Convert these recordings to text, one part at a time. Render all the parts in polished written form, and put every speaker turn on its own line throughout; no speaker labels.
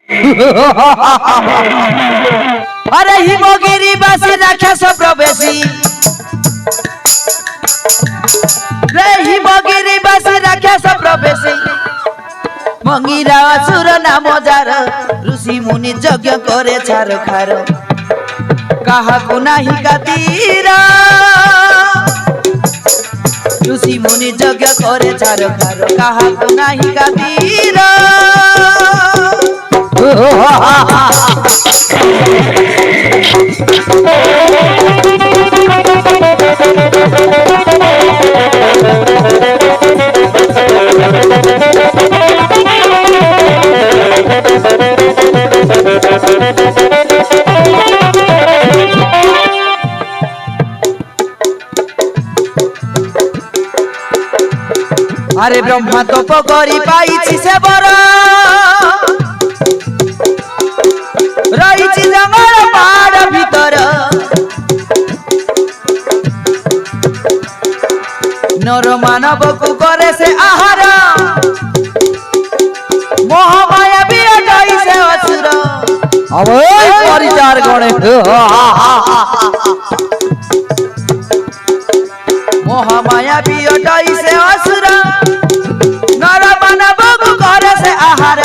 अरे हिमगिरी बासी राक्षस प्रवेशी रे हिमगिरी बासी राक्षस प्रवेशी मंगीरा असुर नाम जार ऋषि मुनि यज्ञ करे छार खार कहा को नाही कातीर ऋषि मुनि यज्ञ करे छार खार कहा को नाही कातीर अरे ब्रह्मा तप करी पाइछि से बर रहिछि जंगल पहाड़ भीतर नर मानव को करे से आहार मोहमाया भी हटाई से असुर अब परिचार गणे मोहमाया भी हटाई से असुर नर मानव को करे से आहार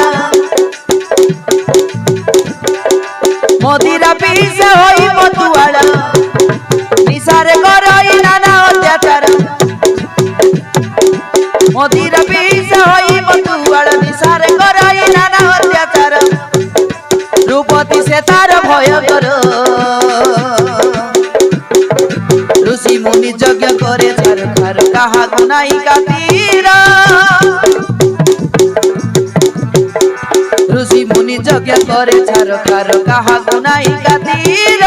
मोदीरा पीस होई मधुआड़ निसारे करई नाना अत्याचार मोदीरा पीस होई मधुआड़ निसारे करई नाना अत्याचार रूपति से तार भय कर ऋषि मुनि यज्ञ करे छार खार कहा गुनाई कातीर ऋषि मुनि यज्ञ करे छार खार कहा गुनाई कातीर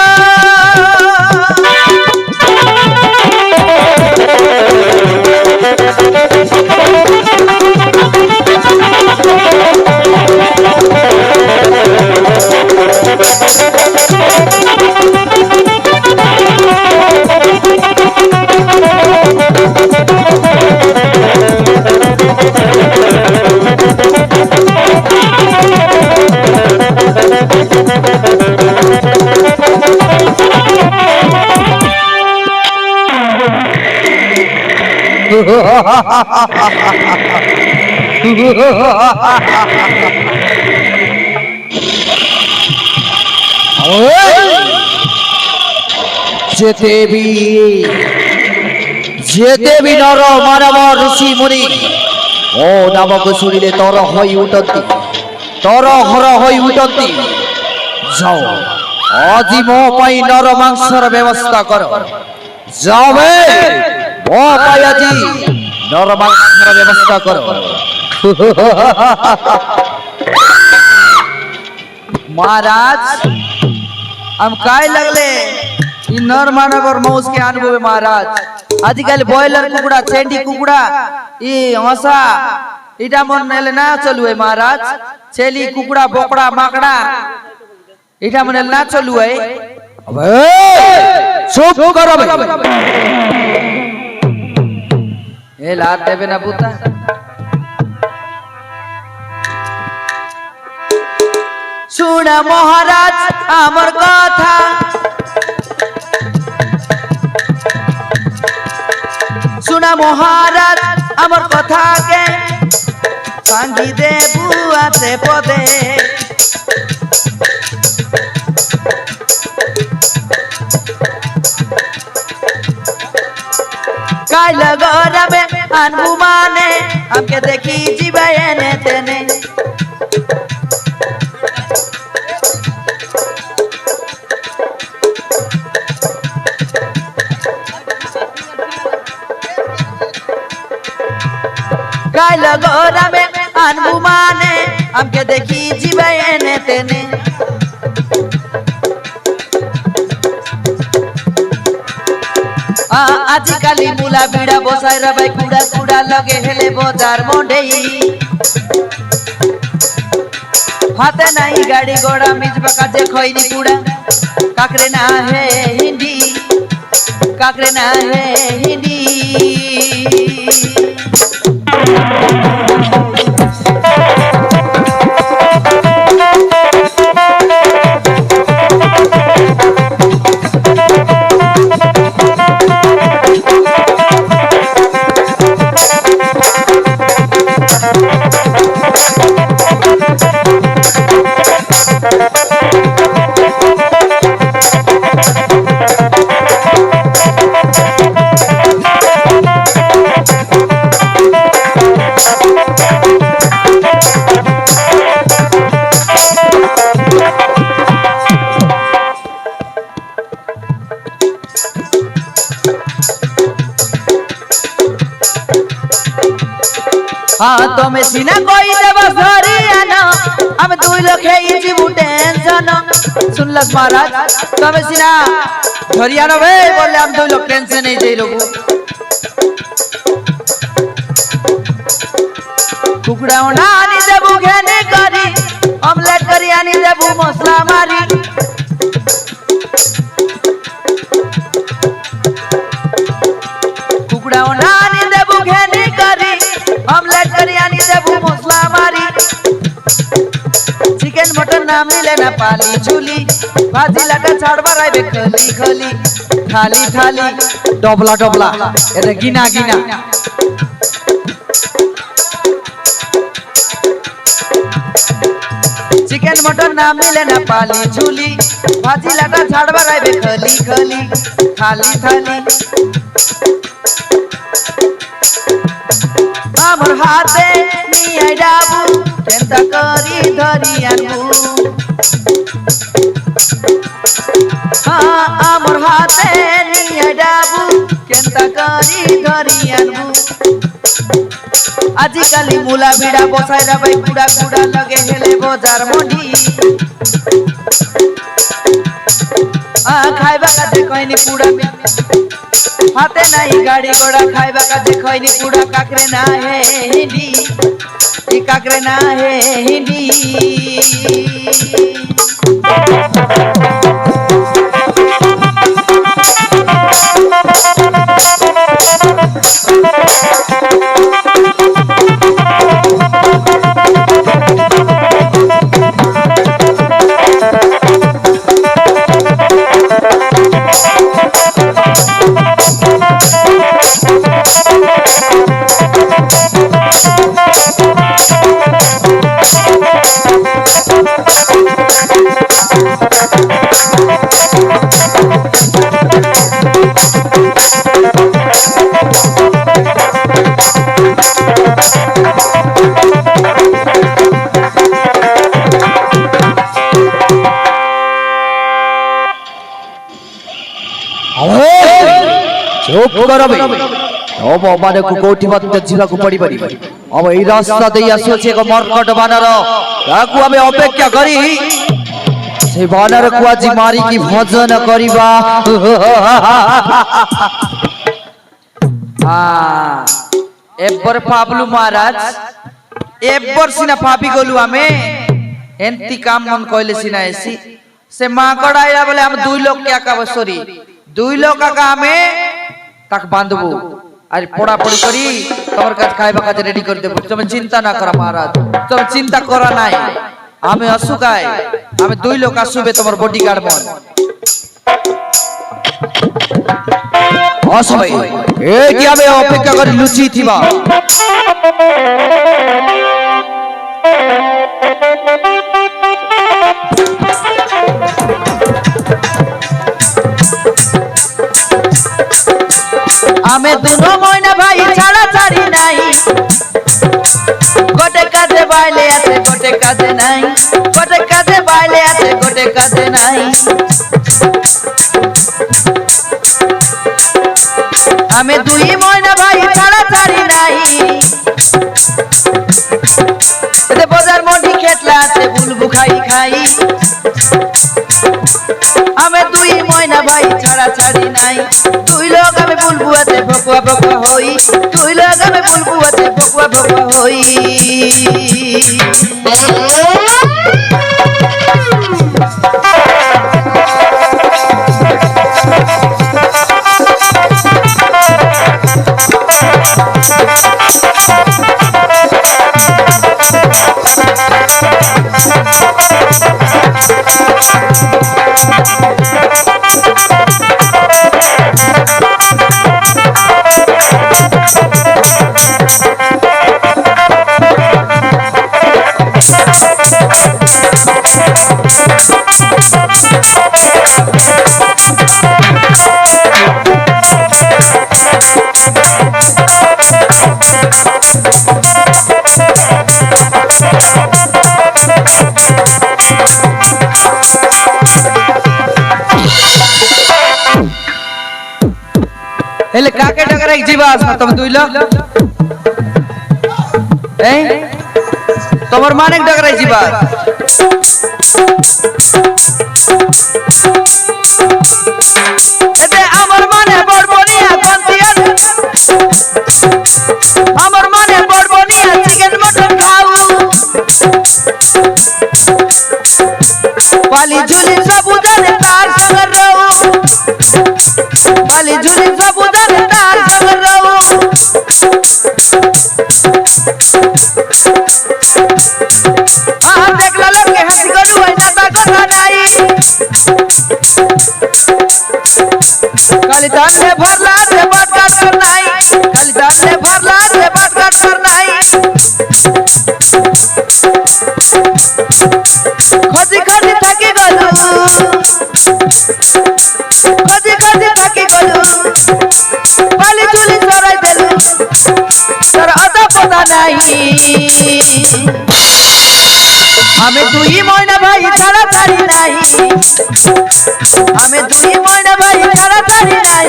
जेते भी नर मानव ऋषि मुनि ओ नामक शुणिले तर होई उठती तर हर होई उठती जाओ आज मो पाई नर मांसर व्यवस्था कर जावे मो पाई आज नर मांसर व्यवस्था कर महाराज हम काय लगले इ नर मानव और मौस के अनुभव महाराज आजकल बॉयलर कुकुड़ा चेंडी कुकुड़ा इ हंसा इटा मन नेले ना चलु है महाराज छेली कुकुड़ा बोकड़ा माकड़ा इटा मन ना चलु है अबे चुप करो बे ए लात देबे ना पुता सुन महाराज आमर कथा सुना महाराज आमर कथा के सांगी देबू आते पदे काल गरबे अनबु माने हमके देखी जीवे ने तेने काल गरबे अनबु माने हमके देखी जीवे ने तेने आजिकाली मुला बिड़ा बसाई रबाई कुड़ा कुड़ा लगे हेले बाजार मोंडेई हाथे नहीं गाड़ी घोड़ा मिज बकाजे खोईनी कुड़ा काकरे ना है हिंदी काकरे ना है हिंदी हाँ तुम्हें सीना कोई देव सरियाना हम दुई लोग है जीवु टेंशन सुनलस महाराज तुम्हें सीना धरियाना वे बोले हम दुई लोग टेंशन नहीं दे लोगो कुकड़ा उड़ानी देबू घेने करी ऑमलेट करी आनी देबू मसला मारी कुकड़ा उड़ानी देबू घेने करी ऑमलेट करी आनी देबू मसला मारी चिकन मटन ना मिले ना पाली झूली भाजी लाटा छाड़वा राइबे खली खली थाली थाली डबला डबला এটা গিনা গিনা चिकन मटन ना मिले ना पाली झूली भाजी लाटा छाड़वा राइबे खली खली थाली थाली আমার হাতে নিয়ে যাবো কেনটা করি ধরি আনবো আমার হাতে নিয়ে যাবো কেনটা করি ধরি আনবো আজিকালি মুলা ভিড়া বসাই রাবাই কুড়া কুড়া লগে হেলে বাজার মন্ডি খাইবা কাজে কইনি কুড়া हाथे नहीं गाड़ी घोड़ा खाइबा काजे खैनी पूरा काकरे ना है हिंदी ई काकरे ना है हिंदी चुप करो बे अब माने को कोठी मत जिला को पड़ी पड़ी अब ई रास्ता दे आसो छे को मरकट बानर ताकू हमें अपेक्षा करी से बानर को आज मारी की भजन करिबा हां एबर पाबलू महाराज एबर सिना पापी गलु हमें एंती काम मन कइले सिना एसी से माकड़ आइला बोले हम दुई लोग क्या का सॉरी दुई लोग का हमें तक बांधबो আর পড়াপড়ি করি তোমার কাছে খাইবা কাছে রেডি করে দেব তুমি চিন্তা না করো মহারাজ তুমি চিন্তা করা নাই আমি অসুকাই আমি দুই লোক আসবে তোমার বডিগার্ড মন অসবাই এই কি আমি অপেক্ষা করে লুচি থিবা हमें दोनों महीना भाई छाड़ा छाड़ी नहीं गोटे काजे बाइले आते गोटे काजे नहीं गोटे काजे बाइले आते गोटे काजे नहीं हमें दुई महीना भाई छाड़ा छाड़ी नहीं ते बाजार मोटी खेतला आते बुलबु खाई खाई हमें दुई महीना भाई छाड़ा छाड़ी नहीं दुई लोग हमें बुलबुआते भकुआ भकुआ होई दुई लोग हमें बुलबुआते भकुआ भकुआ होई এলে কাকে ডগরে জিবাস না তুমি দুই লোক এই তোমার মানে ডগরে জিবাস এতে আমার মানে বড়বনিয়া কন্তিয়ান আমার মানে বড়বনিয়া চিকেন মটন খাও পালি ঝুলি সাবুদানে তার সঙ্গে রও পালি ঝুলি সাবুদানে তার সঙ্গে রও দেখলা লোকে হাসি গলু হয় না তার কথা নাই কালি দানে ভরলা রে বাটকা কর নাই কালি দানে ভরলা রে বাটকা কর নাই খজি খজি থাকি গলু খজি খজি থাকি গলু পালি ঝুলি সরাই দেলু তোর অত পতা নাই আমি দুই ময়না ভাই ছাড়া ছাড়ি নাই আমি দুই ময়না ভাই ছাড়া ছাড়ি নাই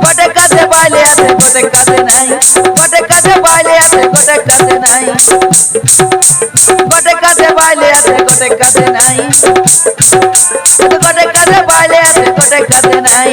গোটে কাছে বাইলে আছে গোটে কাছে নাই গোটে কাছে বাইলে আছে গোটে কাছে নাই গোটে কাছে বাইলে আছে গোটে কাছে নাই গোটে কাছে বাইলে আছে গোটে কাছে নাই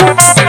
Thank you.